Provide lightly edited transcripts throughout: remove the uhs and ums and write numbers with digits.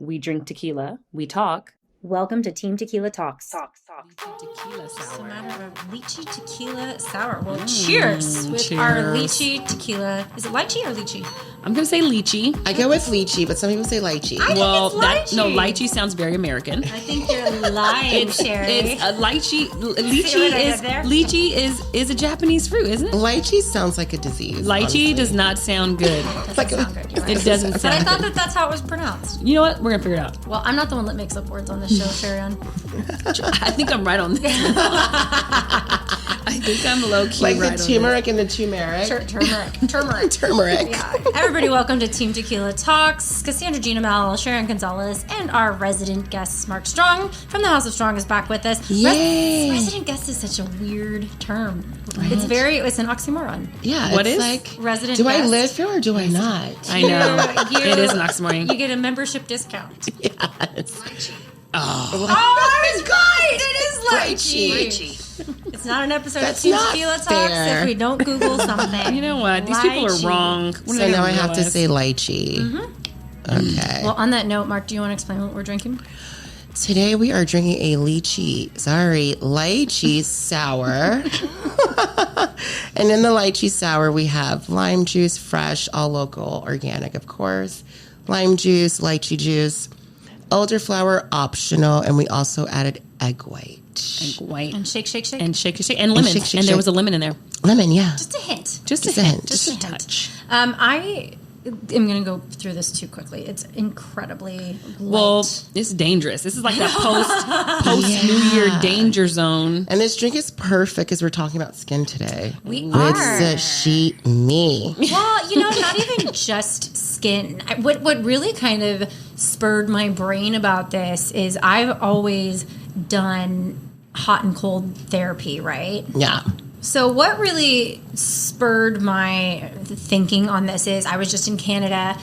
We drink tequila. We talk. Welcome to Team Tequila Talks. Tequila sour. It's a matter of lychee tequila sour. Well, cheers with our lychee tequila. Is it lychee or lychee? I'm going to say lychee. I go with lychee, but some people say lychee. I think it's lychee. Lychee sounds very American. I think you're lying, Sherry. It's a lychee. Lychee Lychee is a Japanese fruit, isn't it? Lychee sounds like a disease. Lychee honestly. does not sound good. Doesn't sound good. You're right. It doesn't But sound I thought good. that's how it was pronounced. You know what? We're going to figure it out. Well, I'm not the one that makes up words on this show, Sharon. I think I'm right on this. I think I'm low-key Like right the on turmeric and the turmeric. Turmeric. Turmeric. Yeah. Everybody, welcome to Team Tequila Talks. Cassandra Gina Mel, Sharon Gonzalez, and our resident guest, Mark Strong from the House of Strong, is back with us. Yay. Resident guest is such a weird term. Right. It's an oxymoron. Yeah, What it's is? like, Resident do guest. I live here or do I not? I know. It is an oxymoron. You get a membership discount. Yes. Oh my God! It is Lychee. It's not an episode That's of Team not Tequila Talks fair. if we don't Google something. You know what? These people are Lychee. wrong. So now I have to say lychee. Okay. Well, on that note, Mark, do you want to explain what we're drinking? Today we are drinking a lychee sour. And in the lychee sour, we have lime juice, fresh, all local, organic, of course. Lime juice, lychee juice, elderflower, optional, and we also added egg white. White. And shake. And shake. And lemon. shake, And there shake. was a lemon in there. Lemon, yeah. Just a hint. Just a a hint. hint. Just a touch. I am going to go through this too quickly. It's incredibly light. Well, it's dangerous. This is like that post New Year danger zone. And this drink is perfect because we're talking about skin today. We With are. the sheet me. Well, not even just skin. What really kind of spurred my brain about this is I've always done hot and cold therapy, right? Yeah. So what really spurred my thinking on this is I was just in Canada,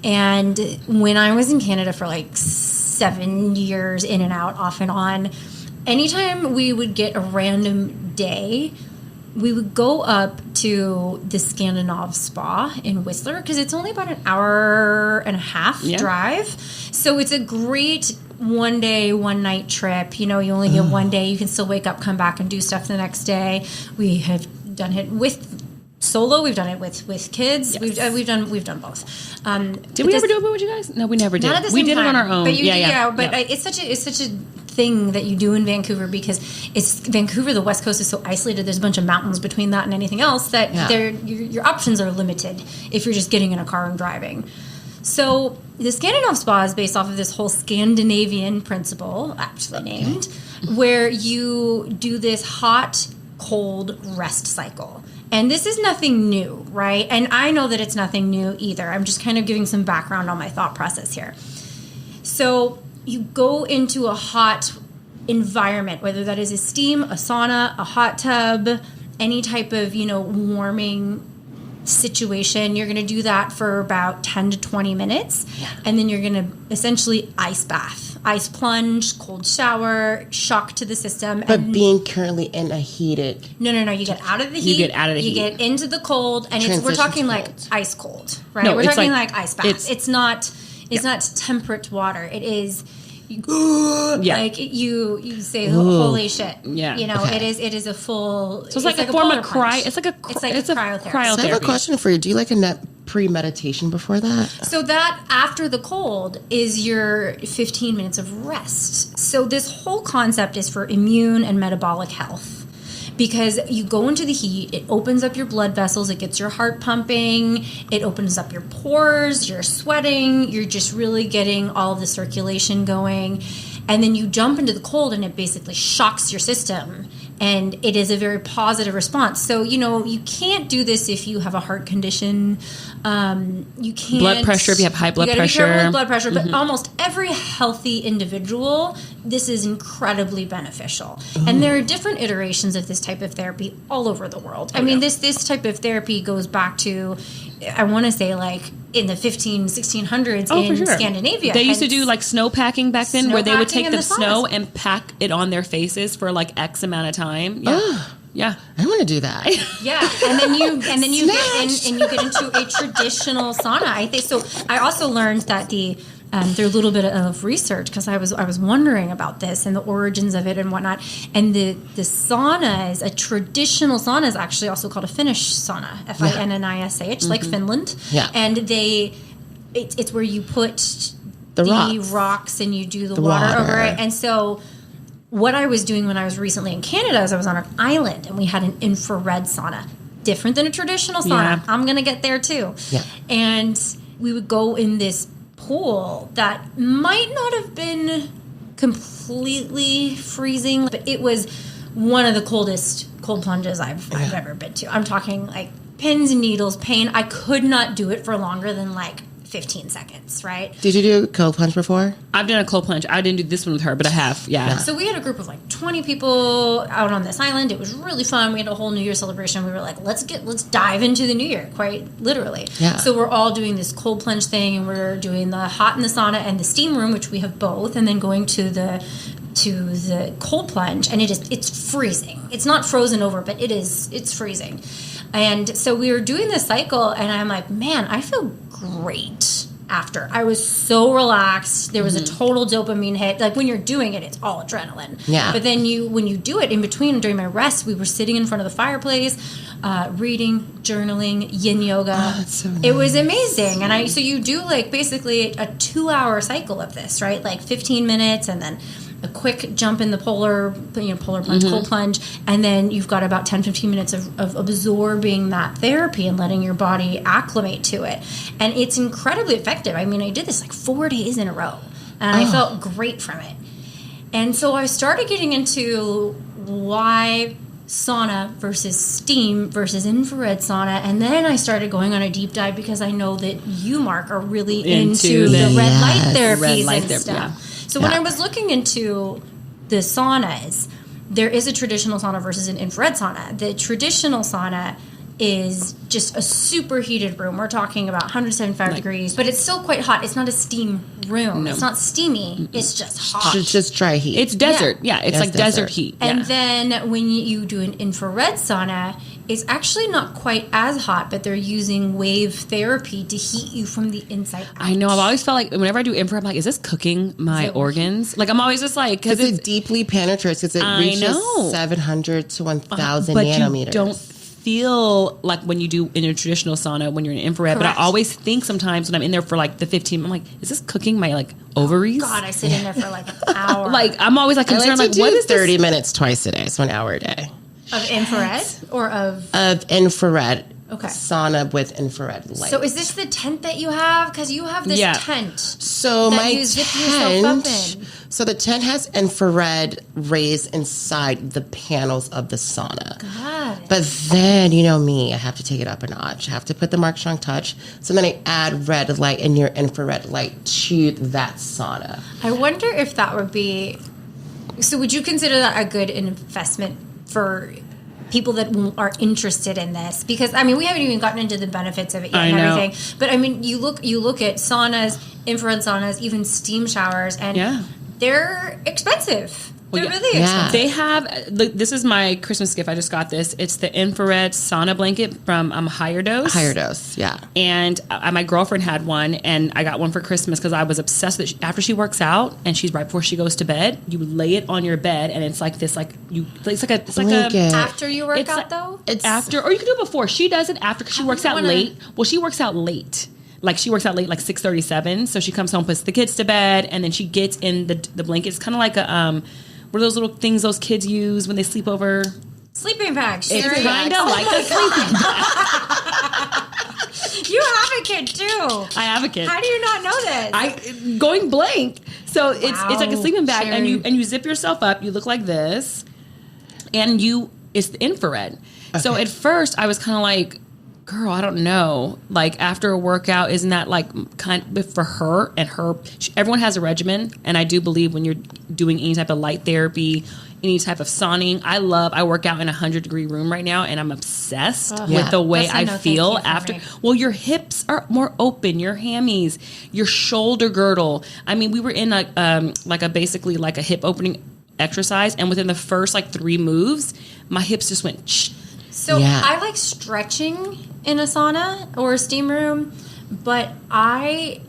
and when I was in Canada for like 7 years in and out, off and on, anytime we would get a random day, we would go up to the Scandinave Spa in Whistler because it's only about an hour and a half drive. So it's a great one day, one night trip. You only get one day. You can still wake up, come back, and do stuff the next day. We have done it with solo. We've done it with kids. Yes. We've done both. Did we ever do it with you guys? No, we never did. Not at the We same did time. it on our own. But Yeah. It's such a thing that you do in Vancouver because it's Vancouver. The West Coast is so isolated. There's a bunch of mountains between that and anything else that your options are limited if you're just getting in a car and driving. So the Scandinave Spa is based off of this whole Scandinavian principle, aptly named, where you do this hot, cold rest cycle. And this is nothing new, right? And I know that it's nothing new either. I'm just kind of giving some background on my thought process here. So you go into a hot environment, whether that is a steam, a sauna, a hot tub, any type of, warming situation. You're going to do that for about 10 to 20 minutes. Yeah. And then you're going to essentially ice bath, ice plunge, cold shower, shock to the system. But being currently in a heated... No. You get out of the heat. You get out of the heat. You get into the cold. And we're Transition talking to like cold. ice cold, right? No, We're it's talking like- like ice bath. It's not temperate water. It is... Like you say, holy shit! Yeah. It is a full. So it's like a form polar of punch. It's like a cryotherapy. So I have a cryotherapy. question for you. Do you like a pre-meditation before that? So that after the cold is your 15 minutes of rest. So this whole concept is for immune and metabolic health. Because you go into the heat, it opens up your blood vessels, it gets your heart pumping, it opens up your pores, you're sweating, you're just really getting all of the circulation going. And then you jump into the cold and it basically shocks your system. And it is a very positive response. So, you can't do this if you have a heart condition. You can't... Blood pressure, if you have high blood you pressure. Be careful with blood pressure. But almost every healthy individual, this is incredibly beneficial. And there are different iterations of this type of therapy all over the world. I mean, this type of therapy goes back to, I want to say, like, in the 1600s in Scandinavia. They used to do like snow packing back then, where they would take Snowpacking in the the snow saunas. and pack it on their faces for like X amount of time. Yeah. Yeah. I want to do that. Yeah, and then you get into a traditional sauna. I think so. I also learned that the through a little bit of research because I was wondering about this and the origins of it and whatnot. And the sauna is a traditional sauna is actually also called a Finnish sauna, Finnish, like Finland. Yeah. And it's where you put the rocks and you do the water over it. And so what I was doing when I was recently in Canada is I was on an island and we had an infrared sauna. Different than a traditional sauna. Yeah. I'm going to get there too. Yeah. And we would go in this pool that might not have been completely freezing, but it was one of the coldest cold plunges I've ever been to. I'm talking like pins and needles, pain. I could not do it for longer than like 15 seconds, right? Did you do a cold plunge before? I've done a cold plunge. I didn't do this one with her, but I have. Yeah. So we had a group of like 20 people out on this island. It was really fun. We had a whole New Year celebration. We were like, let's dive into the New Year, quite literally. Yeah. So we're all doing this cold plunge thing, and we're doing the hot in the sauna and the steam room, which we have both, and then going to the cold plunge, and it's freezing. It's not frozen over, but it's freezing. And so we were doing this cycle, and I'm like, man, I feel great after. I was so relaxed. There was a total dopamine hit. Like when you're doing it, it's all adrenaline. Yeah. But then when you do it in between during my rest, we were sitting in front of the fireplace, reading, journaling, yin yoga. Oh, that's so nice. It was amazing. And so you do like basically a 2-hour cycle of this, right? Like 15 minutes and then a quick jump in the polar plunge, cold plunge, and then you've got about 10-15 minutes of absorbing that therapy and letting your body acclimate to it. And it's incredibly effective. I mean, I did this like 4 days in a row, and I felt great from it. And so I started getting into why sauna versus steam versus infrared sauna, and then I started going on a deep dive because I know that you, Mark, are really into the red light therapies and stuff. Yeah. So when I was looking into the saunas, there is a traditional sauna versus an infrared sauna. The traditional sauna is just a super heated room. We're talking about 175 degrees, but it's still quite hot. It's not a steam room. No. It's not steamy. It's just hot. It's just dry heat. It's desert. Yeah, it's like desert heat. And Yeah. then when you do an infrared sauna, it's actually not quite as hot, but they're using wave therapy to heat you from the inside out. I know. I've always felt like whenever I do infrared, I'm like, is this cooking my organs? Like, I'm always just like, because it deeply penetrates, because it reaches 700 to 1,000 nanometers. You don't feel like when you do in a traditional sauna when you're in infrared. Correct. But I always think sometimes when I'm in there for like the 15, I'm like, is this cooking my like ovaries? God, I sit in there for like an hour. Like, I'm always like I concerned, like to do what is 30 this? minutes twice a day, so an hour a day. Of infrared or of Infrared. Okay. Sauna with infrared light. So is this the tent that you have? Because you have this tent. So that my you zip yourself up tent. in. So the tent has infrared rays inside the panels of the sauna. Got it. But then, you know me, I have to take it up a notch. I have to put the Mark Strong touch. So then I add red light and your infrared light to that sauna. I wonder if that would be. So would you consider that a good investment for people that are interested in this? Because I mean, we haven't even gotten into the benefits of it yet and everything. But I mean, you look at saunas, infrared saunas, even steam showers, and they're expensive. They're really expensive. They have, this is my Christmas gift. I just got this. It's the infrared sauna blanket from Higher Dose. Higher Dose, yeah. And my girlfriend had one, and I got one for Christmas because I was obsessed with it. After she works out, and she's right before she goes to bed, you lay it on your bed, and it's like this, it's like a after you work out, though? It's after, or you can do it before. She does it after because she works out late. Well, she works out late. Like, she works out late, like 6:37. So she comes home, puts the kids to bed, and then she gets in the blanket. It's kind of like a, what are those little things those kids use when they sleep over? Sleeping bags. It's kind of like a sleeping bag. You have a kid, too. I have a kid. How do you not know this? Going blank. So it's like a sleeping bag, and you zip yourself up. You look like this, and it's the infrared. Okay. So at first, I was kind of like, girl, I don't know. Like, after a workout, isn't that like kind of for her and her? Everyone has a regimen, and I do believe when you're doing any type of light therapy, any type of sauning, I work out in a 100-degree room right now, and I'm obsessed with the way I feel after. Well, your hips are more open, your hammies, your shoulder girdle. I mean, we were in basically a hip opening exercise, and within the first 3 moves, my hips just went. So I like stretching in a sauna or a steam room, but I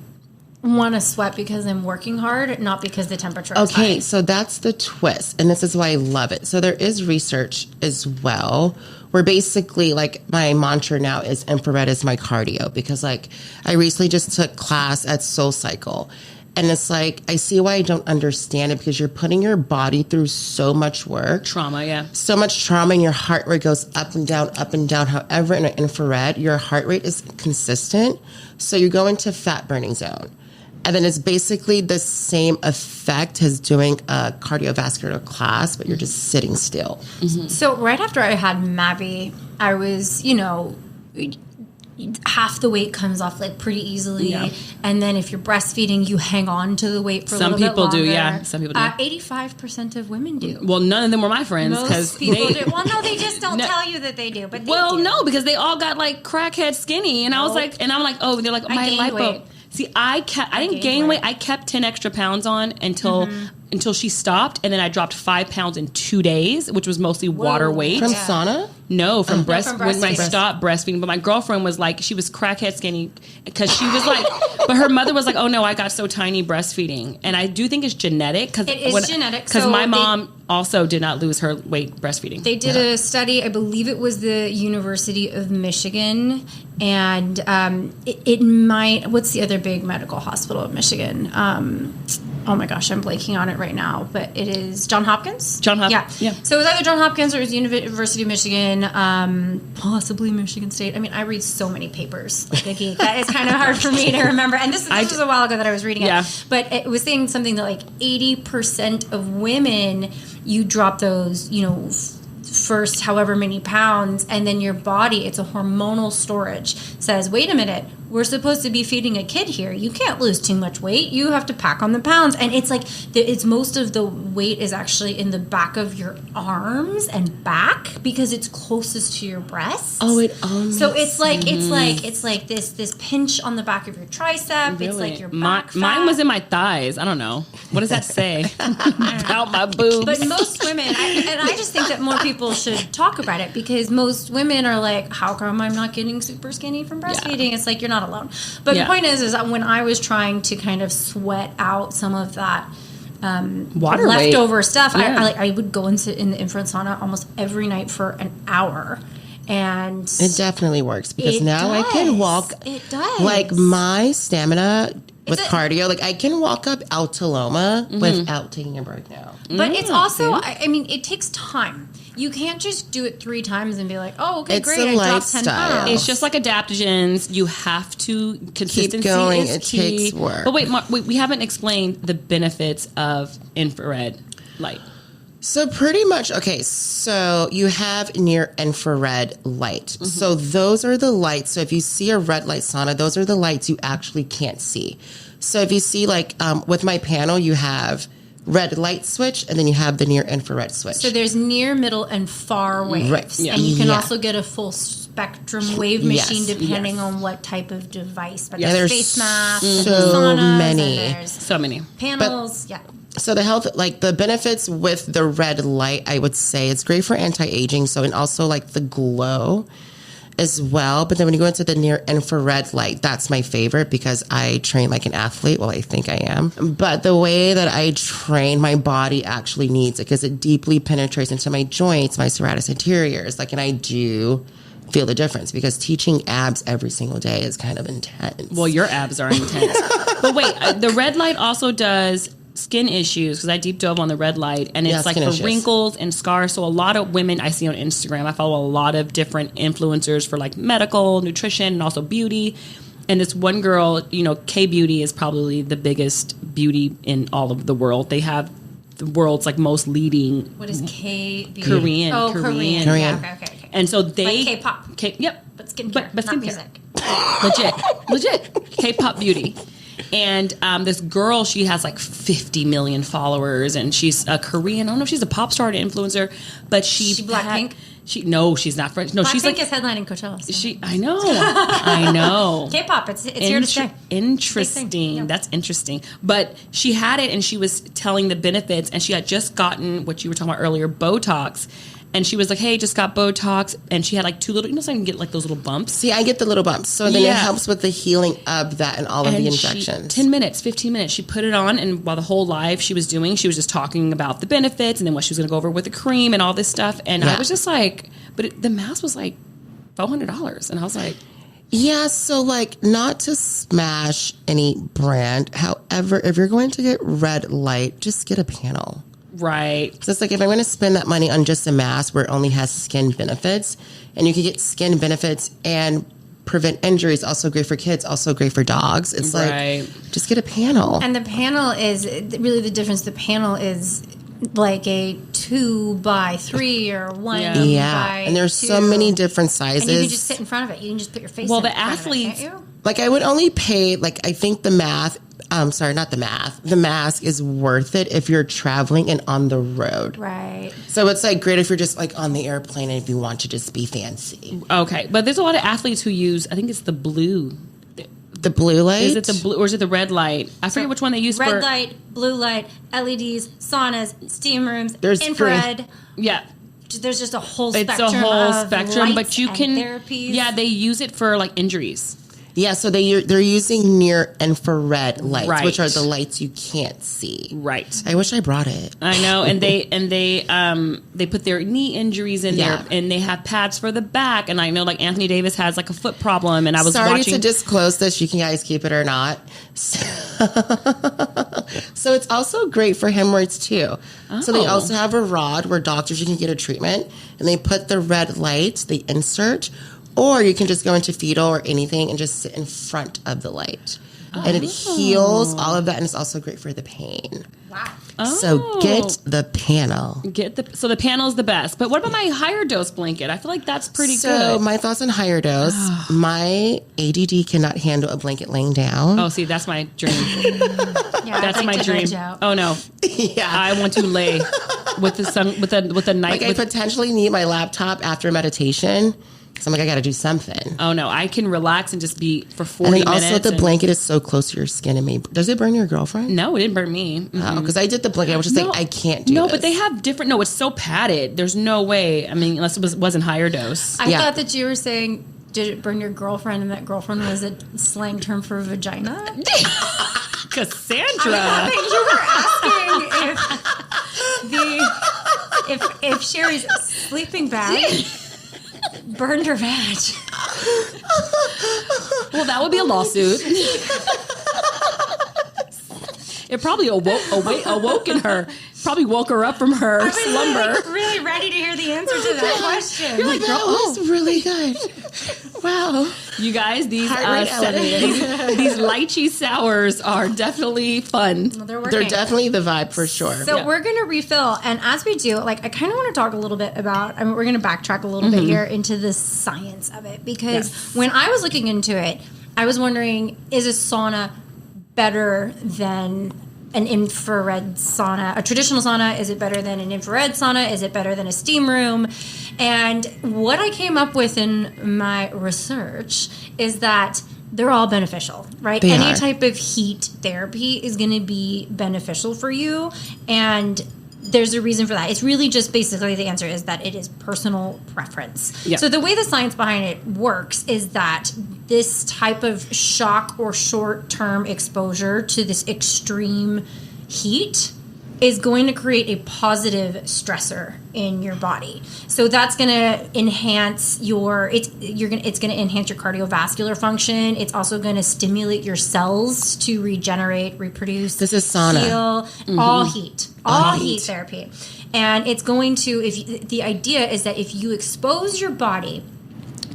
want to sweat because I'm working hard, not because the temperature is high. Okay, so that's the twist, and this is why I love it. So there is research as well, where basically, like, my mantra now is infrared is my cardio, because, like, I recently just took class at SoulCycle, and it's like, I see why I don't understand it, because you're putting your body through so much work. Trauma, yeah. So much trauma, and your heart rate goes up and down, up and down. However, in an infrared, your heart rate is consistent, so you go into fat burning zone. And then it's basically the same effect as doing a cardiovascular class, but you're just sitting still. Mm-hmm. So right after I had Mavi, I was, half the weight comes off like pretty easily. Yeah. And then if you're breastfeeding, you hang on to the weight for a little bit longer. Some people do, yeah. Some people do. 85% of women do. Well, none of them were my friends. Most people do. Well, no, they just don't tell you that they do. But they do. No, because they all got like crackhead skinny. And I was like, oh, they're like, my lipo. Weight. See, I didn't gain weight. I kept 10 extra pounds on until she stopped, and then I dropped 5 pounds in 2 days, which was mostly water weight. From sauna? No, from breastfeeding. When I stopped breastfeeding. But my girlfriend was like, she was crackhead skinny because she was like, but her mother was like, oh no, I got so tiny breastfeeding, and I do think it's genetic. It is genetic because my mom also did not lose her weight breastfeeding. They did a study, I believe it was the University of Michigan, and it might. What's the other big medical hospital in Michigan? Oh my gosh, I'm blanking on it right now, but it is Johns Hopkins. Johns Hopkins. Yeah. So it was either Johns Hopkins or it was the University of Michigan, possibly Michigan State. I mean, I read so many papers like a geek that it's kind of hard for me to remember. And this was a while ago that I was reading it. But it was saying something that like 80% of women, you drop those, first however many pounds, and then your body, it's a hormonal storage, says, wait a minute, we're supposed to be feeding a kid here. You can't lose too much weight. You have to pack on the pounds. And it's like, it's most of the weight is actually in the back of your arms and back because it's closest to your breasts. Oh, it all So it's like, it's like this pinch on the back of your tricep. Really? It's like your back fat. Mine was in my thighs. I don't know. What does that say about my boobs? But most women, I just think that more people should talk about it, because most women are like, how come I'm not getting super skinny from breastfeeding? It's like, you're not alone. But the point is that when I was trying to kind of sweat out some of that water leftover stuff, I would go and sit in the infrared sauna almost every night for an hour. And it definitely works, because now I can walk. It does. Like, my stamina with cardio, like, I can walk up Altaloma without taking a break now. But it's also, I mean, it takes time. You can't just do it 3 times and be like, oh, okay, It's great, a I dropped 10 lifestyle. pounds. It's just like adaptogens. You have to consistency Keep going. is It key. takes work. But wait, we haven't explained the benefits of infrared light. So pretty much, okay, so you have near infrared light. So those are the lights. So if you see a red light sauna, those are the lights you actually can't see. So if you see, like, with my panel, you have red light switch, and then you have the near infrared switch. So there's near, middle, and far waves. Right. Yeah. And you can also get a full spectrum wave machine Yes. depending on what type of device. But Yeah, there's there's face masks, so and saunas, many. and there's So many. panels. So the health, like, the benefits with the red light, I would say it's great for anti-aging. So, and also like the glow as well. But then when you go into the near infrared light, that's my favorite, because I train like an athlete. Well, I think I am. But the way that I train, my body actually needs it, because it deeply penetrates into my joints, my serratus anteriors. Like, and I do feel the difference, because teaching abs every single day is kind of intense. Well, your abs are intense. But wait, the red light also does skin issues, because I deep dove on the red light, and it's like for issues. wrinkles and scars. So a lot of women I see on Instagram, I follow a lot of different influencers for like medical, nutrition, and also beauty. And this one girl, K Beauty is probably the biggest beauty in all of the world. They have the world's like most leading. What is K beauty? Korean. Oh, Korean. Korean. Yeah, okay. And so they Like K-pop. Yep. But skincare, but not skincare. music. legit K-pop beauty. And this girl, she has like 50 million followers, and she's a Korean. I don't know if she's a pop star or an influencer, but She Blackpink? No, she's not French. No, she's Blackpink like is headlining Coachella. So. I know. K-pop, it's here to stay. Interesting. Yeah. That's interesting. But she had it, and she was telling the benefits, and she had just gotten what you were talking about earlier, Botox. and she was like, hey, just got Botox. And she had like 2 little, so I can get like those little bumps. See, I get the little bumps. So then it helps with the healing of that and all of the injections. 10 minutes, 15 minutes, she put it on. And while the whole live she was just talking about the benefits and then what she was going to go over with the cream and all this stuff. And I was just like, but the mask was like $400. And I was like, yeah, so like not to smash any brand. However, if you're going to get red light, just get a panel. right. So it's like if I'm going to spend that money on just a mask where it only has skin benefits, and you can get skin benefits and prevent injuries, also great for kids, also great for dogs. It's like, just get a panel. And the panel is really the difference. The panel is like a 2x3 or 1 by and there's 2. so many different sizes. And you can just sit in front of it. You can just put your face in the front athletes, of it, can't you? Like I would only pay, like I think the mask is worth it if you're traveling and on the road. Right. So it's like great if you're just like on the airplane and if you want to just be fancy. Okay, but there's a lot of athletes who use, I think it's the blue. The blue light? Is it the blue or is it the red light? I forget which one they use. Red light, blue light, LEDs, saunas, steam rooms, There's infrared. Yeah. There's just a whole It's spectrum a whole of spectrum, but lights you and can therapies. Yeah, they use it for like injuries. Yeah, so they're using near infrared lights, Right. which are the lights you can't see. Right. I wish I brought it. I know, and they put their knee injuries in there, and they have pads for the back. And I know, like Anthony Davis has like a foot problem, and I was Sorry watching. to disclose this. You can guys keep it or not. So it's also great for hemorrhoids too. So they also have a rod where doctors, you can get a treatment, and they put the red light, they insert, or you can just go into fetal or anything and just sit in front of the light. And it heals all of that, and it's also great for the pain. Wow. So get the panel. So the panel is the best. But what about my higher dose blanket? I feel like that's pretty So good. my thoughts on higher dose. My ADD cannot handle a blanket laying down. Oh, see, that's my dream. Yeah, That's my dream. Oh no, Yeah. I want to lay with the sun with a night. Like I potentially need my laptop after meditation. So I'm like, I got to do something. Oh no, I can relax and just be for 40 And then minutes. also the blanket is so close to your skin and me. Does it burn your girlfriend? No, it didn't burn me. Because I did the blanket. I was just like, I can't do this. No, but they have different. No, it's so padded. There's no way. I mean, unless it wasn't higher dose. I thought that you were saying, did it burn your girlfriend? And that girlfriend was a slang term for vagina? Cassandra. I thought you were asking if Sherry's sleeping bag burned her vag. Well, that would be a lawsuit. It probably awoken her. Probably woke her up from her slumber. Really ready to hear the answer to that question. You're like, that was really good. Wow. You guys, these Heart rate elevated. these lychee sours are definitely fun. They're working. They're definitely the vibe for sure. So we're going to refill. And as we do, like, I kind of want to talk a little bit about, we're going to backtrack a little bit here into the science of it. Because when I was looking into it, I was wondering, is a sauna better than an infrared sauna? A traditional sauna, is it better than an infrared sauna? Is it better than a steam room? And what I came up with in my research is that they're all beneficial, right? Any type of heat therapy is going to be beneficial for you, and there's a reason for that. It's really just basically the answer is that it is personal preference. Yeah. So the way the science behind it works is that this type of shock or short-term exposure to this extreme heat is going to create a positive stressor in your body. So that's going to enhance it's going to enhance your cardiovascular function. It's also going to stimulate your cells to regenerate, reproduce. This is sauna. Heal, all heat therapy. And it's going to the idea is that if you expose your body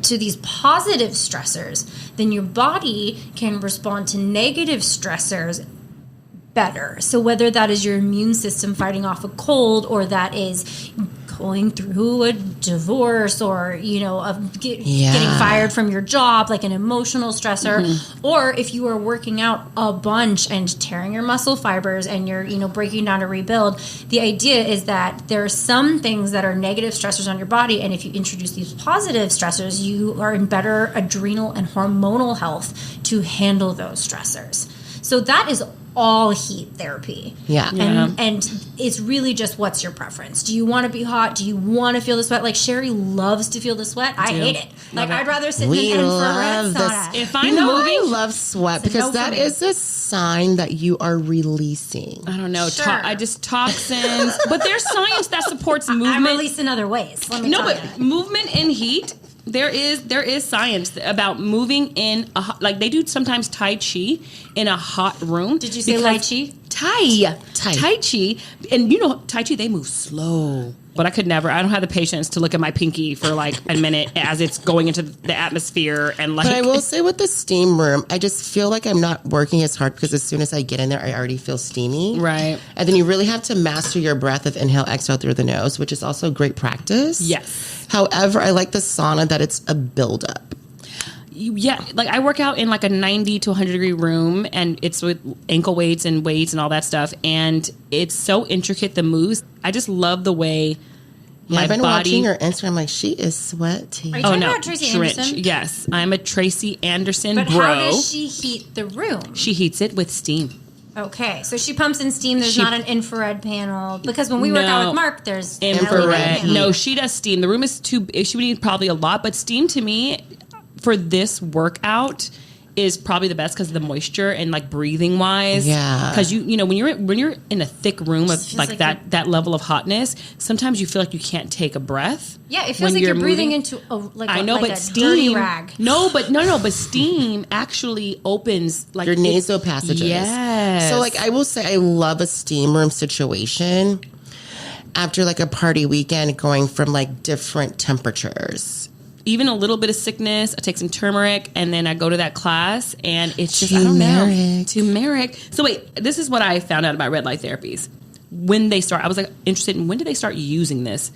to these positive stressors, then your body can respond to negative stressors better. So whether that is your immune system fighting off a cold, or that is going through a divorce, or getting fired from your job, like an emotional stressor, or if you are working out a bunch and tearing your muscle fibers and you're breaking down to rebuild, the idea is that there are some things that are negative stressors on your body, and if you introduce these positive stressors, you are in better adrenal and hormonal health to handle those stressors. So that is all heat therapy. Yeah. And it's really just what's your preference. Do you want to be hot? Do you want to feel the sweat? Like Sherry loves to feel the sweat. I hate it. Like I'd rather sit in an infrared sauna. If I'm moving, I love sweat because that is a sign that you are releasing. I don't know. Sure. I just toxins. But there's science that supports movement. I'm released in other ways. Let me tell you. Movement and heat. There is science about moving in like they do sometimes Tai Chi in a hot room. Did you say Tai Chi? Tai Chi, and Tai Chi, they move slow. But I could never. I don't have the patience to look at my pinky for like a minute as it's going into the atmosphere and like. But I will say with the steam room, I just feel like I'm not working as hard because as soon as I get in there, I already feel steamy. Right. And then you really have to master your breath of inhale, exhale through the nose, which is also great practice. Yes. However, I like the sauna that it's a buildup. Yeah, like I work out in like a 90 to 100 degree room, and it's with ankle weights and weights and all that stuff, and it's so intricate, the moves. I just love the way my I've been body. watching her Instagram, like she is sweaty. Are you talking about Tracy Trench. Anderson? Yes, I'm a Tracy Anderson But bro. how does she heat the room? She heats it with steam. Okay, so she pumps in steam. There's not an infrared panel because when we work out with Mark, there's infrared. LED. No, she does steam. The room is too. She would need probably a lot, but steam to me for this workout is probably the best because of the moisture and like breathing wise. Yeah. Because when you're in a thick room of like that level of hotness, sometimes you feel like you can't take a breath. Yeah, it feels like you're breathing into a steam, dirty rag. But steam actually opens like your nasal passages. Yes. So like I will say I love a steam room situation after like a party weekend going from like different temperatures. Even a little bit of sickness, I take some turmeric, and then I go to that class, and it's just, I don't know. Turmeric. So wait, this is what I found out about red light therapies. When they start, I was like interested in when did they start using this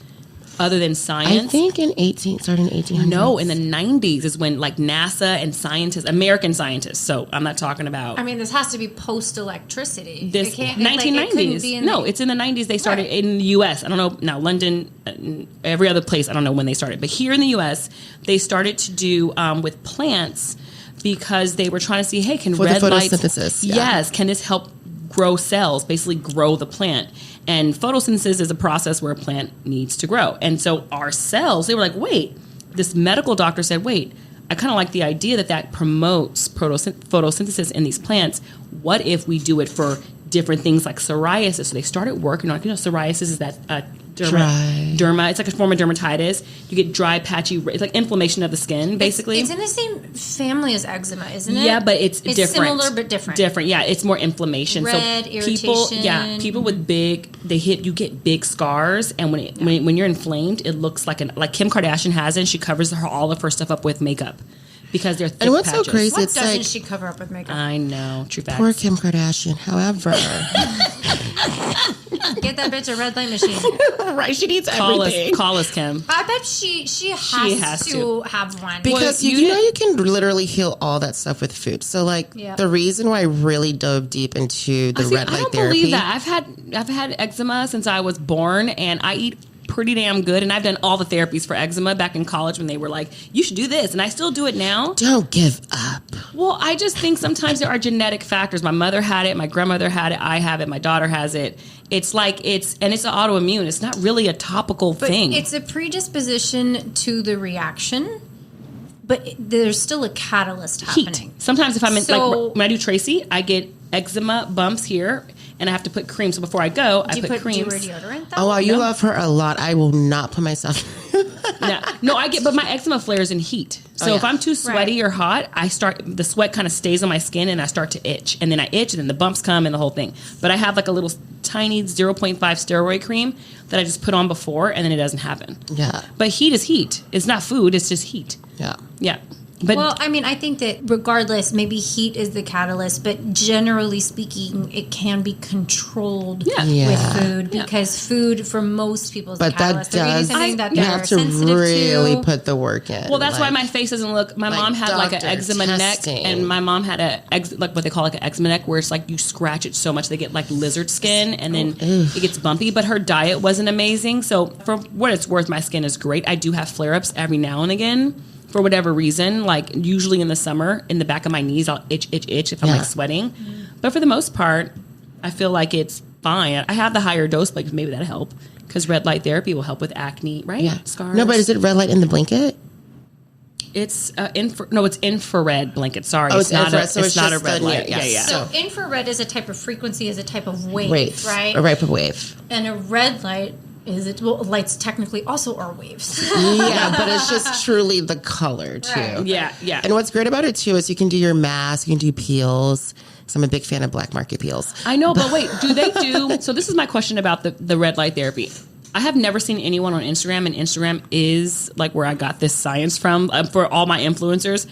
other than science? I think started in 1800s. No, in the 90s is when like NASA and scientists, American scientists, so I'm not talking about... I mean, this has to be post-electricity. This 1990s. It's in the 90s. They started in the U.S. I don't know, now London, every other place, I don't know when they started. But here in the U.S., they started to do with plants because they were trying to see, hey, can red light... photosynthesis. Yes, can this help grow cells, basically grow the plant? And photosynthesis is a process where a plant needs to grow. And so our cells, they were like, wait, this medical doctor said, wait, I kind of like the idea that promotes photosynthesis in these plants. What if we do it for different things like psoriasis? So they started working on, psoriasis is that derma. It's like a form of dermatitis. You get dry, patchy, it's like inflammation of the skin, basically. It's in the same family as eczema, isn't it? Yeah, but it's different. Similar but different. Different, yeah. It's more inflammation. Red, irritation. People with you get big scars, and when you're inflamed, it looks like Kim Kardashian has it. And she covers all of her stuff up with makeup. Because they're thick and what's patches. so crazy? What it's doesn't like, she cover up with makeup? I know, true facts. Poor Kim Kardashian. However, get that bitch a red light machine. Right? She needs everything. Call us, Kim. I bet she has to have one because you can literally heal all that stuff with food. So like the reason why I really dove deep into the red light therapy. I don't believe that. I've had eczema since I was born, and I eat pretty damn good, and I've done all the therapies for eczema back in college when they were like, you should do this, and I still do it now. Don't give up. Well, I just think sometimes there are genetic factors. My mother had it, my grandmother had it, I have it, my daughter has it. It's like it's an autoimmune. It's not really a topical thing. It's a predisposition to the reaction, but there's still a catalyst happening. Heat. Sometimes if I'm in, like when I do Tracy, I get eczema bumps here, and I have to put cream. So before I go, I put creams. Do you wear deodorant though? Oh, wow, you love her a lot. I will not put myself. No, but my eczema flares in heat. So if I'm too sweaty or hot, the sweat kind of stays on my skin, and I start to itch. And then I itch, and then the bumps come and the whole thing. But I have like a little tiny 0.5 steroid cream that I just put on before, and then it doesn't happen. Yeah. But heat is heat. It's not food. It's just heat. Yeah. Yeah. But, well, I mean, I think that regardless, maybe heat is the catalyst, but generally speaking, it can be controlled with food because food for most people is the catalyst. But that does, you have to really put the work in. Well, that's why my face doesn't look, my mom had like an eczema neck, and my mom had like what they call like an eczema neck, where it's like you scratch it so much they get like lizard skin, and then it gets bumpy, but her diet wasn't amazing. So for what it's worth, my skin is great. I do have flare-ups every now and again. For whatever reason, like usually in the summer, in the back of my knees, I'll itch if I'm like sweating. But for the most part, I feel like it's fine. I have the higher dose, like maybe that'll help because red light therapy will help with acne, right? Yeah. Scars. No, but is it red light in the blanket? It's it's infrared blanket. Sorry, Oh, it's not infrared, a, so it's it's not a just red the- light. yeah, Yeah. So infrared is a type of frequency, is a type of wave, Wave. right? A type of wave. And a red light lights technically also are waves. Yeah, but it's just truly the color too. Right. Yeah. And what's great about it too is you can do your mask, you can do peels. So I'm a big fan of black market peels. I know, but wait, do they do? So this is my question about the red light therapy. I have never seen anyone on Instagram, and Instagram is like where I got this science from for all my influencers.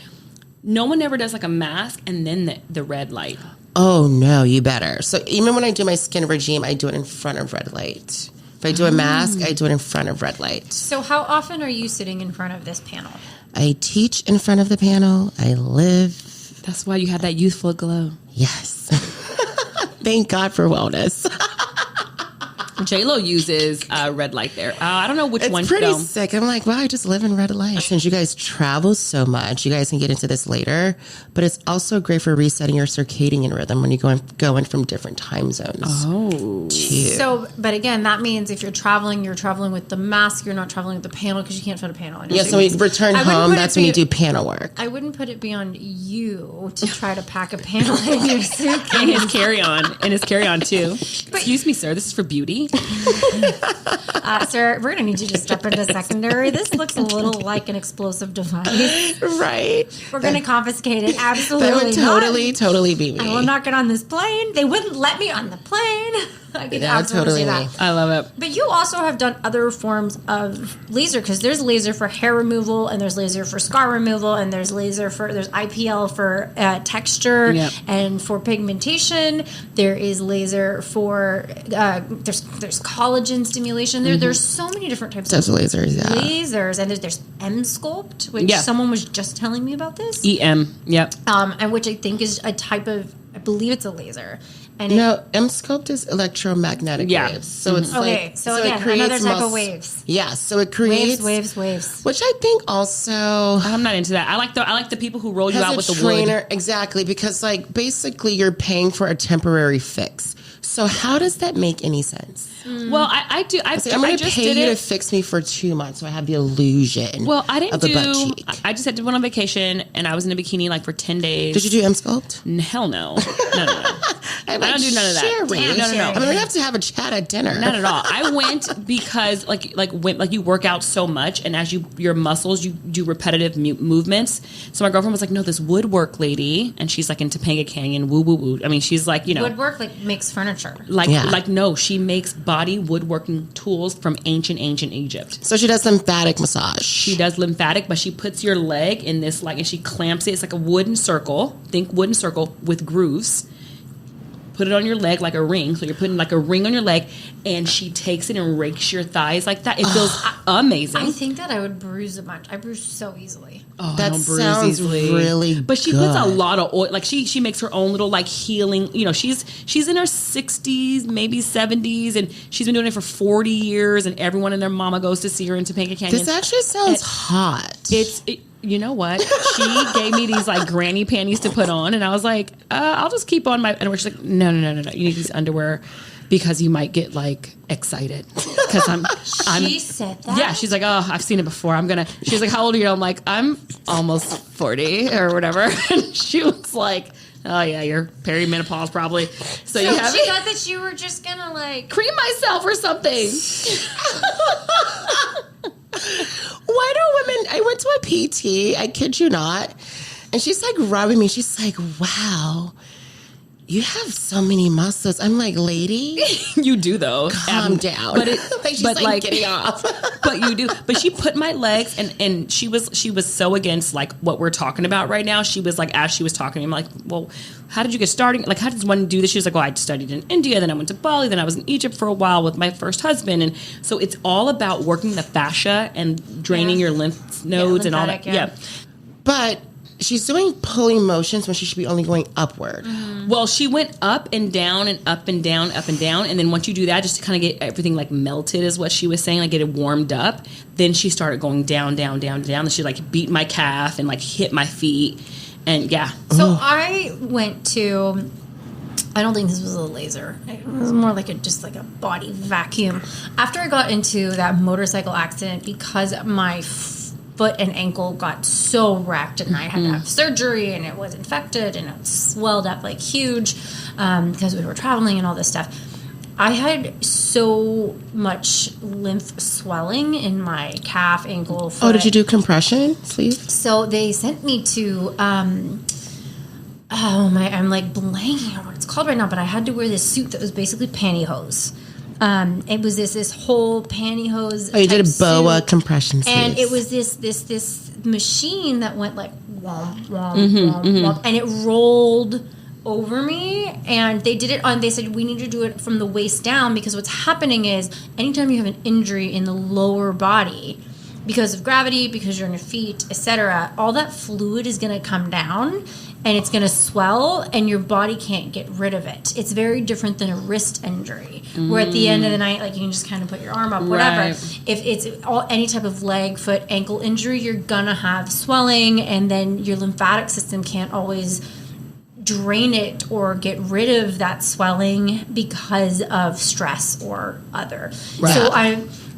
No one ever does like a mask and then the red light. Oh no, you better. So even when I do my skin regime, I do it in front of red light. If I do a mask, I do it in front of red light. So how often are you sitting in front of this panel? I teach in front of the panel. I live. That's why you have that youthful glow. Yes. Thank God for wellness. J-Lo uses red light there. I don't know which one. It's pretty though. sick. I'm like, wow, I just live in red light. Since you guys travel so much, you guys can get into this later, but it's also great for resetting your circadian rhythm when you're going from different time zones. Oh. Too. So, but again, that means if you're traveling with the mask, you're not traveling with the panel because you can't fit a panel in. Yeah, so when you return home, that's when you do panel work. I wouldn't put it beyond you to try to pack a panel in your suitcase. And his carry-on too. Excuse me, sir. This is for beauty. Sir, we're going to need you to step into secondary. This looks a little like an explosive device. Right. We're going to confiscate it. Absolutely That would totally be me. I will not get on this plane. They wouldn't let me on the plane. I could Yeah, absolutely totally see that. I love it. But you also have done other forms of laser because there's laser for hair removal and there's laser for scar removal and there's IPL for texture Yep. and for pigmentation. There is laser for there's collagen stimulation. There's so many different types Those of lasers, yeah. lasers, and there's M-Sculpt, which Yeah. someone was just telling me about this. EM. Yep. And which I think is a type of, I believe it's a laser. And No, M-Sculpt is electromagnetic Yeah. waves. So it's okay, like... so it again, creates another type of waves. Yeah, so it creates... Waves. Which I think also... I'm not into that. I like the people who roll you As out a with the trainer, wood. exactly, because like basically you're paying for a temporary fix. So how does that make any sense? Well, I do. I I'm going to just pay did you to it. fix me for 2 months, so I have the illusion. Well, I didn't of the butt do. cheek. I just had to went on vacation, and I was in a bikini like for 10 days. Did you do M-Sculpt? Hell no. I don't do none of that. Sherry. No. I mean, we have to have a chat at dinner. Not at all. I went because like you work out so much, and as your muscles, you do repetitive movements. So my girlfriend was like, "No, this woodwork lady," and she's like in Topanga Canyon, woo woo woo. I mean, she's like, Woodwork makes furniture. no, she makes body woodworking tools from ancient Egypt. So she does lymphatic massage. She does lymphatic, but she puts your leg in this and she clamps it. It's like a wooden circle. Think wooden circle with grooves. Put it on your leg like a ring. So you're putting like a ring on your leg, and she takes it and rakes your thighs like that. It feels amazing. I think that I would bruise a bunch. I bruise so easily. Oh, That I don't bruise sounds easily. really But she good. puts a lot of oil. Like she makes her own little like healing. She's in her 60s, maybe 70s, and she's been doing it for 40 years. And everyone and their mama goes to see her in Topanga Canyon. This actually sounds hot. You know what? She gave me these like granny panties to put on, and I was like, I'll just keep on my underwear. She's like, no. You need these underwear because you might get like excited. Because I'm. She said that? Yeah, she's like, oh, I've seen it before. She's like, how old are you? I'm like, I'm almost 40 or whatever. And she was like, oh yeah, you're perimenopause probably. So you have she it. thought that you were just gonna like Cream myself or something. Why do women... I went to a PT, I kid you not, and she's like rubbing me. She's like, wow, you have so many muscles. I'm like, lady, You do though. calm down. But she's but like getting off. But you do. But she put my legs, and she was so against like what we're talking about right now. She was like, as she was talking to me, I'm like, well, how did you get started? Like, how does one do this? She was like, well, I studied in India, then I went to Bali, then I was in Egypt for a while with my first husband, and so it's all about working the fascia and draining your lymph nodes and all that. lymphatic, Yeah. But she's doing pulling motions when she should be only going upward. Well, she went up and down and up and down, up and down. And then once you do that, just to kind of get everything like melted is what she was saying, like get it warmed up. Then she started going down, down, down, down. And she like beat my calf and like hit my feet. And yeah. So I went to I don't think this was a laser. It was more like just like a body vacuum. After I got into that motorcycle accident, because my foot and ankle got so wrecked, and I had to have surgery, and it was infected, and it swelled up like huge because we were traveling and all this stuff. I had so much lymph swelling in my calf, ankle, foot. Oh, did you do compression sleeve? So they sent me to, I'm like blanking on what it's called right now, but I had to wear this suit that was basically pantyhose. It was this whole pantyhose. Oh, you did a boa suit, compression sleeve. and it was this machine that went like womp, womp, womp, womp, and it rolled over me, and they did it on, they said we need to do it from the waist down, because what's happening is anytime you have an injury in the lower body, because of gravity, because you're on your feet, etc., all that fluid is going to come down and it's going to swell, and your body can't get rid of it. It's very different than a wrist injury, where at the end of the night, like, you can just kind of put your arm up, whatever. Right. If it's any type of leg, foot, ankle injury, you're going to have swelling, and then your lymphatic system can't always drain it or get rid of that swelling because of stress or other. Right. So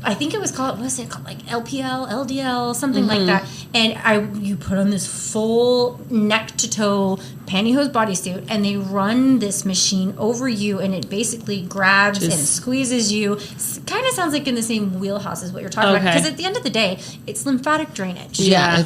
I think it was called, what was it called, like LPL, LDL, something like that. And you put on this full neck to toe pantyhose bodysuit, and they run this machine over you, and it basically grabs and squeezes you. Kind of sounds like in the same wheelhouse as what you're talking about. Because at the end of the day, it's lymphatic drainage. Yeah.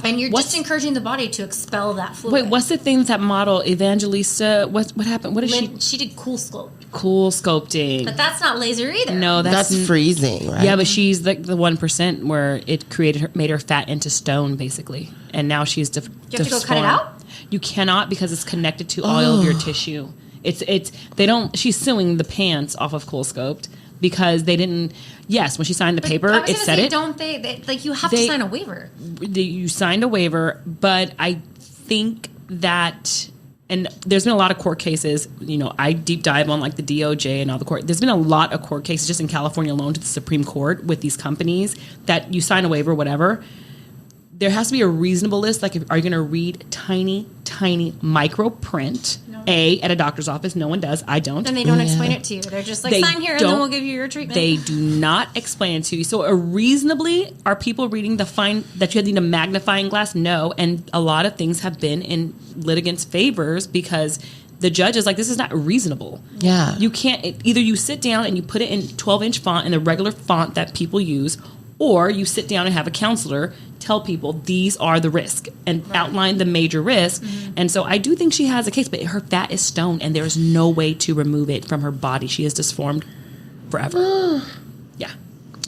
And you're just encouraging the body to expel that fluid. Wait, what's the thing that model Evangelista? What happened? What did she? She did cool sculpt. Cool sculpting. But that's not laser either. No, That's freezing, right? Yeah, but she's like the 1% where it made her fat into stone, basically, and now she's You have to go cut it out? You cannot, because it's connected to all of your tissue. She's suing the pants off of CoolSculpt because they didn't. Yes, when she signed the paper, it said it. Don't they? Like, you have to sign a waiver. You signed a waiver, but I think that. And there's been a lot of court cases, I deep dive on like the DOJ and all the court. There's been a lot of court cases just in California alone to the Supreme Court with these companies that you sign a waiver, whatever. There has to be a reasonable list. Like, are you going to read tiny micro print? No. At a doctor's office, no one does. I don't. Then they don't explain it to you. They're just like, sign here, and then we'll give you your treatment. They do not explain it to you. So, are people reading that you need a magnifying glass? No. And a lot of things have been in litigants' favors because the judge is like, this is not reasonable. Yeah. You can't. Either you sit down and you put it in 12-inch font in the regular font that people use, or you sit down and have a counselor tell people these are the risks and outline the major risk. And so I do think she has a case, but her fat is stone and there's no way to remove it from her body. She is disformed forever. Yeah.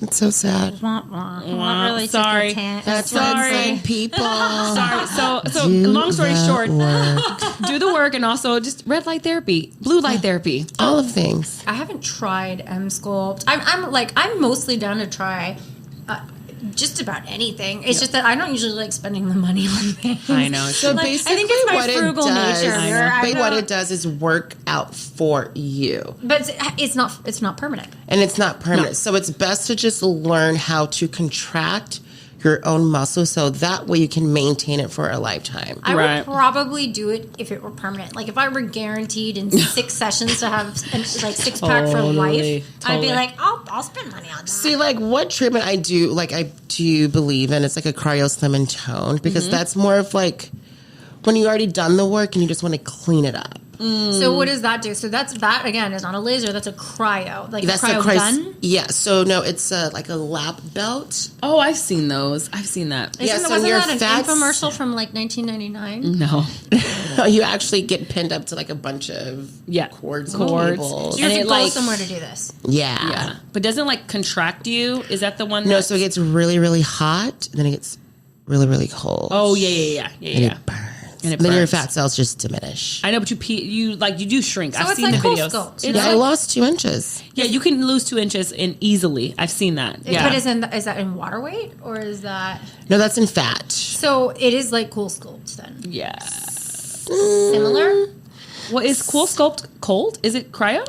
It's so sad. Really sorry. That's sorry, people. Sorry. So long story short, do the work, and also just red light therapy, blue light therapy, all of things. I haven't tried M-Sculpt. I'm mostly down to try just about anything. It's just that I don't usually like spending the money on things. I know. So like, basically, I think it's my what frugal it does, nature. what it does is work out for you. But it's not permanent. And it's not permanent. No. So it's best to just learn how to contract your own muscle so that way you can maintain it for a lifetime. I would probably do it if it were permanent. Like, if I were guaranteed in 6 sessions to have like 6-pack for life, I'd be like, I'll spend money on that. See, like, what treatment I do believe in, it's like a cryo slim and tone, because that's more of like when you already done the work and you just want to clean it up. So what does that do? So that again is not a laser. That's a cryo. Like, that's a cryo gun? Yeah. So no, it's like a lap belt. Oh, I've seen those. I've seen that. Wasn't that an infomercial from like 1999? No. You actually get pinned up to like a bunch of cords. So you have to go like somewhere to do this. Yeah. But doesn't like contract you? Is that the one? No. So it gets really, really hot, and then it gets really, really cold. Oh yeah. And it burns. And then your fat cells just diminish. I know, but you do shrink. So I've seen the videos. I lost 2 inches. Yeah, you can lose 2 inches easily. I've seen that. But is that in water weight, or is that? No, that's in fat. So it is like CoolSculpt then. Yeah. Similar. Well, is CoolSculpt cold? Is it cryo?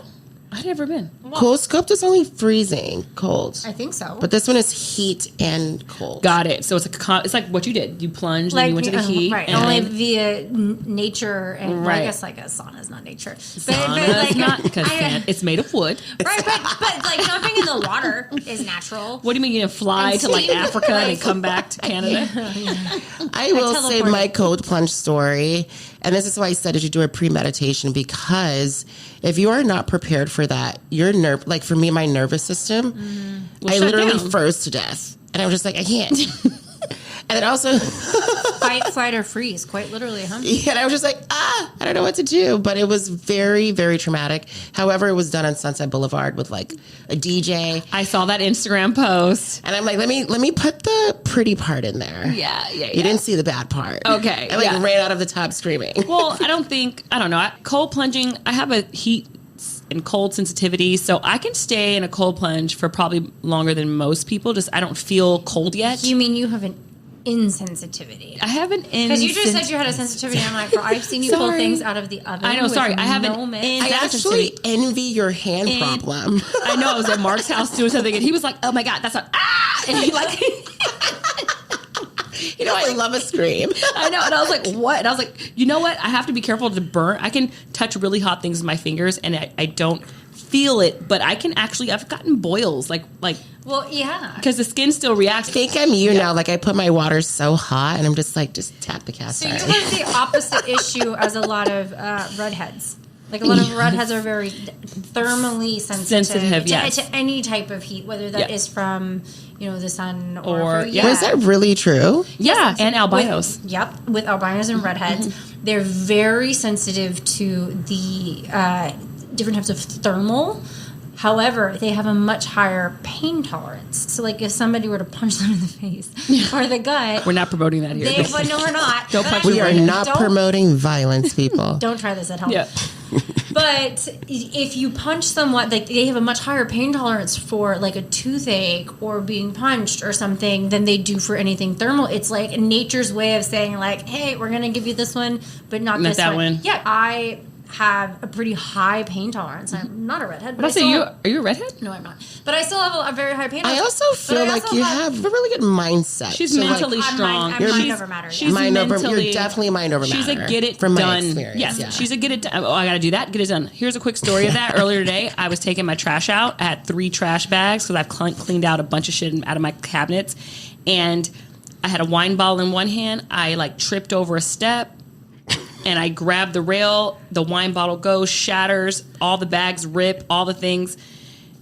I've never been. Cold sculpt is only freezing cold. I think so. But this one is heat and cold. Got it. So it's like what you did. You plunged, and you went to the heat. Right. And only via nature. And well, I guess like a sauna is not nature. Sauna but like, is not, because it's made of wood. Right, but like jumping in the water is natural. What do you mean you're going to fly to like Africa and then come back to Canada? I will say my cold plunge story, and this is why I said you should do a premeditation, because if you are not prepared for that, your like for me, my nervous system, I literally froze to death. And I was just like, I can't. And then also fight, flight, or freeze, quite literally, huh? Yeah, and I was just like, I don't know what to do. But it was very, very traumatic. However, it was done on Sunset Boulevard with like a DJ. I saw that Instagram post. And I'm like, let me put the pretty part in there. Yeah. You didn't see the bad part. Okay. I ran out of the tub screaming. Well, I don't know. Cold plunging, I have a heat and cold sensitivity, so I can stay in a cold plunge for probably longer than most people. Just I don't feel cold yet. You mean you have an insensitivity? I have an because you just said you had a sensitivity. I'm like, I've seen you pull things out of the oven. I know. Sorry, I have I actually envy your hand problem. I know. I was at Mark's house doing something, and he was like, "Oh my god, that's a and he like." You know, I love a scream. I know. And I was like, what? And I was like, you know what? I have to be careful to burn. I can touch really hot things with my fingers and I don't feel it, but I can actually, I've gotten boils. Like, well, yeah. Because the skin still reacts. I think I'm now. Like, I put my water so hot and I'm just like, just tap the cast iron. So you have the opposite issue as a lot of redheads. Like a lot of redheads are very thermally sensitive to any type of heat, whether that is from, the sun or Is that really true? Yeah, and albinos. With albinos and redheads, they're very sensitive to the different types of thermal. However, they have a much higher pain tolerance. So, like, if somebody were to punch them in the face or the gut... We're not promoting that here. No, we're not. Don't punch We are not promoting violence, people. Don't try this at home. Yeah. But if you punch someone, like, they have a much higher pain tolerance for, like, a toothache or being punched or something than they do for anything thermal. It's like nature's way of saying, like, hey, we're going to give you this one, but not this that one. one. Yeah, I have a pretty high pain tolerance. I'm not a redhead. But are you a redhead? No, I'm not. But I still have a very high pain tolerance. I also feel like you have a really good mindset. She's mentally strong. I'm mind over matter. She's mentally, you're definitely mind over matter. She's a get it from done. My experience. Yes, yeah. She's a get it done. Oh, I got to do that. Get it done. Here's a quick story of that. Earlier today, I was taking my trash out. I had 3 trash bags because I've cleaned out a bunch of shit out of my cabinets. And I had a wine bottle in one hand. I tripped over a step. And I grabbed the rail, the wine bottle goes, shatters, all the bags rip, all the things.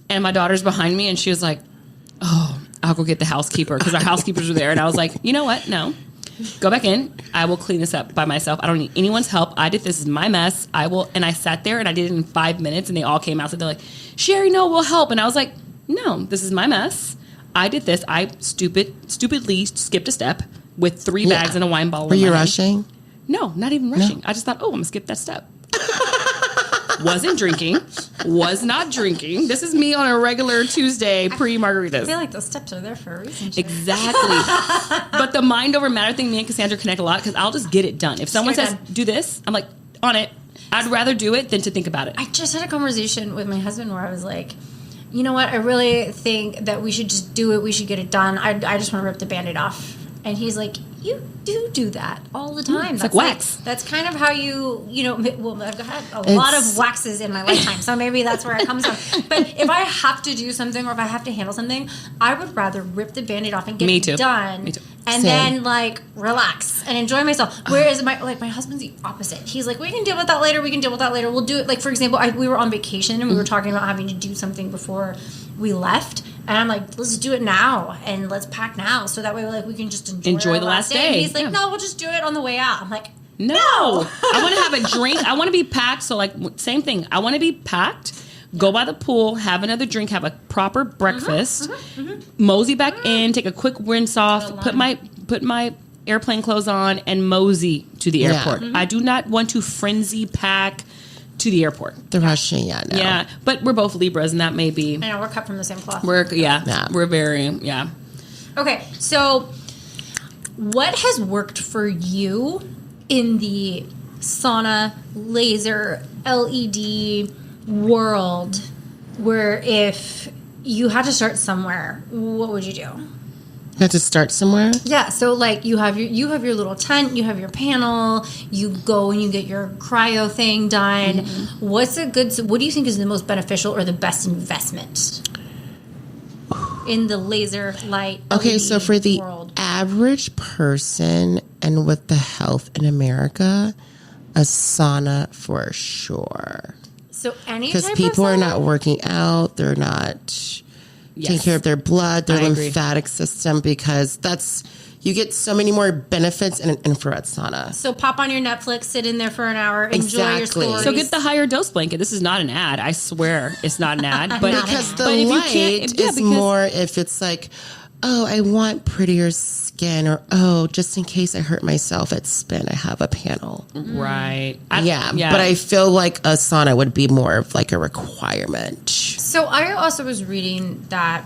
And my daughter's behind me, and she was like, oh, I'll go get the housekeeper, because our housekeepers were there. And I was like, you know what? No. Go back in. I will clean this up by myself. I don't need anyone's help. I did this. Is my mess. I will. And I sat there, and I did it in 5 minutes, and they all came out. So they're like, Sherry, no, we'll help. And I was like, no, this is my mess. I did this. I stupidly skipped a step with 3 bags and a wine bottle. Were you rushing? No, not even rushing. I just thought, I'm going to skip that step. Wasn't drinking. Was not drinking. This is me on a regular Tuesday pre-margaritas. I feel like those steps are there for a reason. Exactly. But the mind over matter thing, me and Cassandra connect a lot because I'll just get it done. If someone says, do this, I'm like, on it. I'd rather do it than to think about it. I just had a conversation with my husband where I was like, you know what? I really think that we should just do it. We should get it done. I just want to rip the Band-Aid off. And he's like, you do that all the time. It's like wax. That's kind of how well, I've had a lot of waxes in my lifetime, so maybe that's where it comes from. But if I have to do something or if I have to handle something, I would rather rip the Band-Aid off and get it done. Me too. And then, relax and enjoy myself. Whereas my husband's the opposite. He's like, we can deal with that later. We'll do it. Like, for example, we were on vacation and we were talking about having to do something before we left. And I'm like, let's do it now and let's pack now. So that way, we can just enjoy the last day. And he's like, no, we'll just do it on the way out. I'm like, no. I want to have a drink. I want to be packed. So, same thing. I want to be packed. Go by the pool, have another drink, have a proper breakfast, mosey back in, take a quick rinse off, put my airplane clothes on, and mosey to the airport. I do not want to frenzy pack to the airport. The rushing, no. Yeah, but we're both Libras, and that may be... I know, we're cut from the same cloth. We're very, Okay, so what has worked for you in the sauna, laser, LED world where if you had to start somewhere, what would you do? You have to start somewhere. Yeah, so like you have your little tent, you have your panel, you go and you get your cryo thing done. What do you think is the most beneficial or the best investment in the laser light Okay, LED so for the world? average person and with the health in America, a sauna for sure. So any Because type people of are sauna? not working out, they're not taking care of their blood, their lymphatic system, because you get so many more benefits in an infrared sauna. So pop on your Netflix, sit in there for an hour, enjoy your Exactly. stories. So get the higher dose blanket. This is not an ad. I swear it's not an ad. But Because the but if you light can't- is more if it's like, oh, I want prettier skin, or oh, just in case I hurt myself at spin, I have a panel. Right. Yeah, but I feel like a sauna would be more of like a requirement. So I also was reading that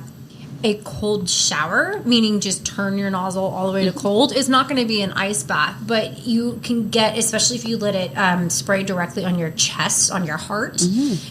a cold shower, meaning just turn your nozzle all the way to cold, is not going to be an ice bath, but you can get, especially if you let it spray directly on your chest, on your heart,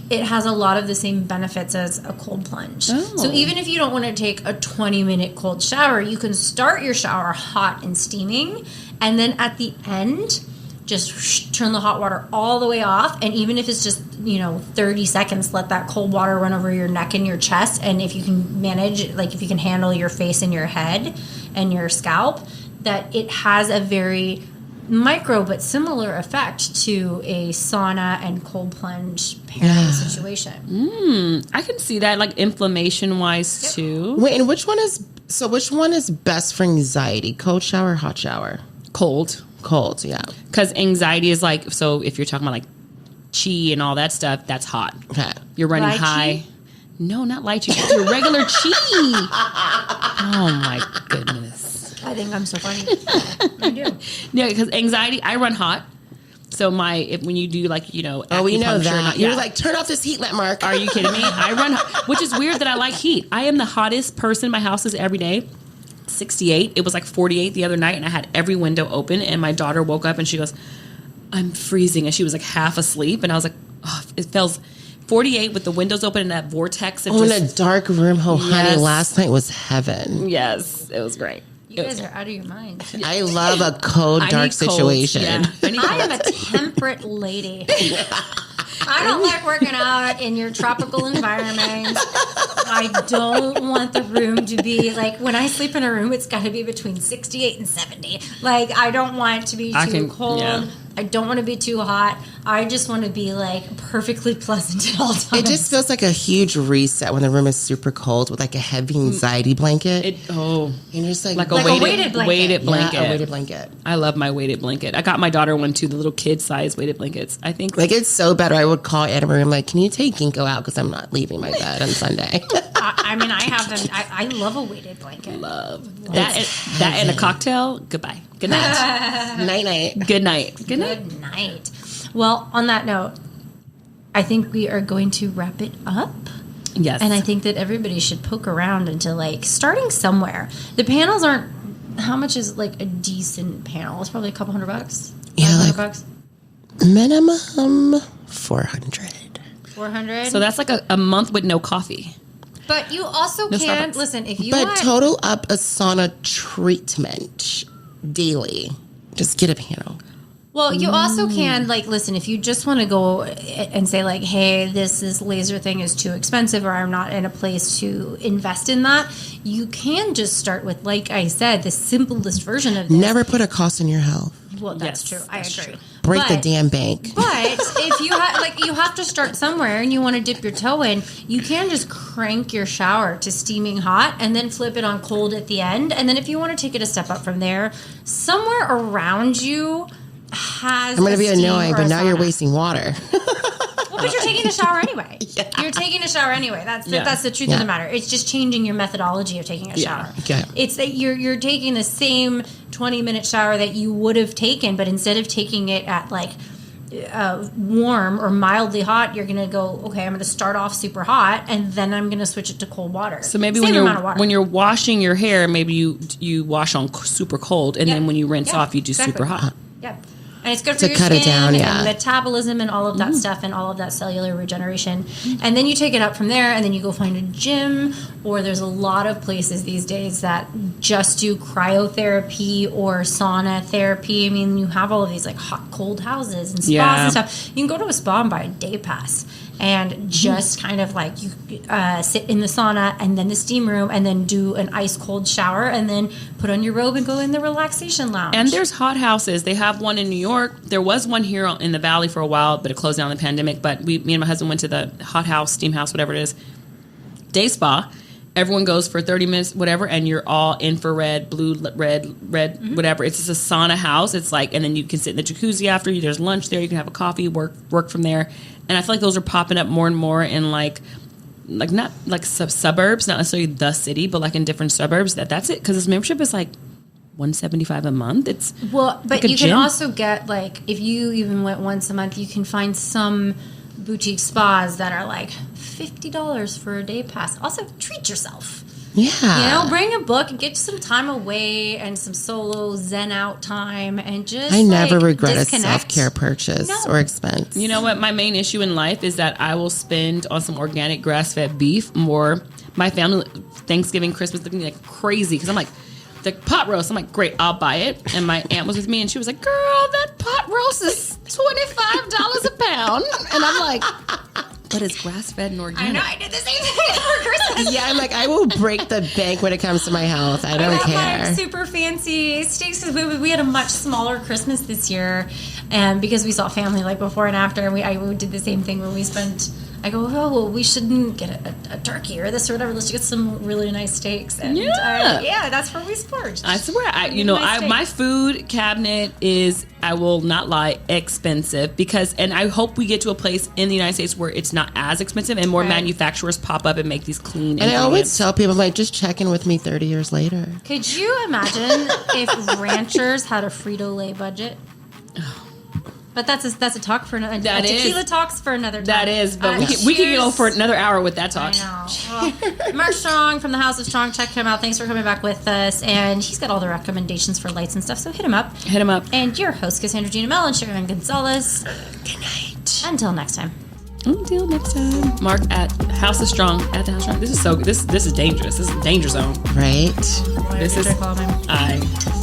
it has a lot of the same benefits as a cold plunge. So even if you don't want to take a 20-minute cold shower, you can start your shower hot and steaming, and then at the end, just turn the hot water all the way off. And even if it's just, 30 seconds, let that cold water run over your neck and your chest. And if you can manage, like if you can handle your face and your head and your scalp, that it has a very micro but similar effect to a sauna and cold plunge pairing situation. I can see that, like inflammation wise too. Wait, and which one is best for anxiety? Cold shower, hot shower? Cold. Cold, yeah. Because anxiety is like, so if you're talking about like chi and all that stuff, that's hot. Okay. You're running Lychee? high. No, not lychee. Your regular chi. Oh my goodness. I think I'm so funny. I do. Yeah, because anxiety, I run hot. So when you do like, Oh, we know acupuncture that. and all- You're like, turn off this heat lamp, Mark. are you kidding me? I run, which is weird that I like heat. I am the hottest person. My house is every day. 68. It was like 48 the other night, and I had every window open, and my daughter woke up and she goes, I'm freezing, and she was like half asleep, and I was like, oh, it feels 48 with the windows open and that vortex of in a dark room. Oh, honey, Yes. last night was heaven. yes, it was great. You guys are out of your minds. I love a cold, I dark need colds. situation. Yeah, I need I am colds. a temperate lady. I don't like working out in your tropical environment. I don't want the room to be like, when I sleep in a room, it's got to be between 68 and 70. Like, I don't want it to be too cold. yeah. I don't want to be too hot. I just want to be like perfectly pleasant at all times. It just feels like a huge reset when the room is super cold with like a heavy anxiety blanket. Oh, and you're just like a weighted blanket. weighted yeah, blanket. a weighted blanket. I love my weighted blanket. I got my daughter one too, the little kid size weighted blankets. I think Like, it's so better. I would call Anna Marie. I'm like, can you take Ginkgo out? Because I'm not leaving my bed on Sunday. I mean, I have them. I love a weighted blanket. love that and a cocktail. Goodbye. Good night. Night, night. Good night. Good night. Good night. Well, on that note, I think we are going to wrap it up. Yes. And I think that everybody should poke around into like starting somewhere. The panels aren't. How much is like a decent panel? It's probably a couple $100. Yeah, like- $500. Minimum 400. 400. So that's like a month with no coffee. But you also No can Starbucks. listen if you But want. total up a sauna treatment daily. Just get a panel. Well, you also can, like, listen, if you just want to go and say, like, hey, this laser thing is too expensive or I'm not in a place to invest in that, you can just start with, like I said, the simplest version of this. Never put a cost in your health. Well, that's Yes, true. I that's agree. true. Break the But- damn bank. But if you you have to start somewhere and you want to dip your toe in, you can just crank your shower to steaming hot and then flip it on cold at the end. And then if you want to take it a step up from there, somewhere around you has. I'm going to be a steam annoying, or but a now you're sauna. wasting water. Well, but you're taking a shower anyway. You're taking a shower anyway. That's the truth of the matter. It's just changing your methodology of taking a shower. Okay. It's that you're taking the same 20-minute shower that you would have taken, but instead of taking it at like warm or mildly hot, you're gonna go, okay, I'm gonna start off super hot and then I'm gonna switch it to cold water. So maybe Same amount of water. when you're washing your hair, maybe you wash on super cold, and then when you rinse off, you do super hot. Yep. And it's good for your cut skin it down, and metabolism and all of that stuff and all of that cellular regeneration. And then you take it up from there and then you go find a gym, or there's a lot of places these days that just do cryotherapy or sauna therapy. I mean, you have all of these like hot, cold houses and spas and stuff. You can go to a spa and buy a day pass and just kind of like you sit in the sauna and then the steam room and then do an ice cold shower and then put on your robe and go in the relaxation lounge. And there's hot houses. They have one in New York. There was one here in the Valley for a while, but it closed down in the pandemic. But me and my husband went to the hot house, steam house, whatever it is, day spa. Everyone goes for 30 minutes, whatever, and you're all infrared, blue, red, whatever. It's just a sauna house. It's like, and then you can sit in the jacuzzi after. There's lunch there. You can have a coffee, work from there. And I feel like those are popping up more and more in like not like suburbs, not necessarily the city, but like in different suburbs. That's it, because this membership is like $175 a month. It's but like you gym. can also get like if you even went once a month, you can find some boutique spas that are like $50 for a day pass. Also, treat yourself. Yeah. Bring a book and get some time away and some solo zen out time and just I never regret disconnect. a self-care purchase or expense. You know what? My main issue in life is that I will spend on some organic grass-fed beef more. My family, Thanksgiving, Christmas, looking like crazy because I'm like, the pot roast. I'm like, great, I'll buy it. And my aunt was with me and she was like, girl, that pot roast is $25 a pound. And I'm like, but it's grass-fed and organic. I know, I did the same thing for Christmas. Yeah, I'm like, I will break the bank when it comes to my health. I don't care. Like super fancy steaks. We had a much smaller Christmas this year, and because we saw family like before and after, and we did the same thing when we spent. I go, oh, well, we shouldn't get a turkey or this or whatever. Let's get some really nice steaks. And that's where we splurged. I swear, Nice my food cabinet is, I will not lie, expensive and I hope we get to a place in the United States where it's not as expensive and more manufacturers pop up and make these clean. And I always tell people, I'm like, just check in with me 30 years later. Could you imagine if ranchers had a Frito-Lay budget? But that's a talk for another. Tequila talks for another time. That is, but we can go for another hour with that talk. I know. Well, Mark Strong from the House of Strong, check him out. Thanks for coming back with us. And he's got all the recommendations for lights and stuff, so hit him up. Hit him up. And your host, Cassandra Gina Mel and Sharon Gonzalez. Good night. Until next time. Until next time. Mark at House of Strong at the House of Strong. This is dangerous. This is a danger zone. Right. This is I.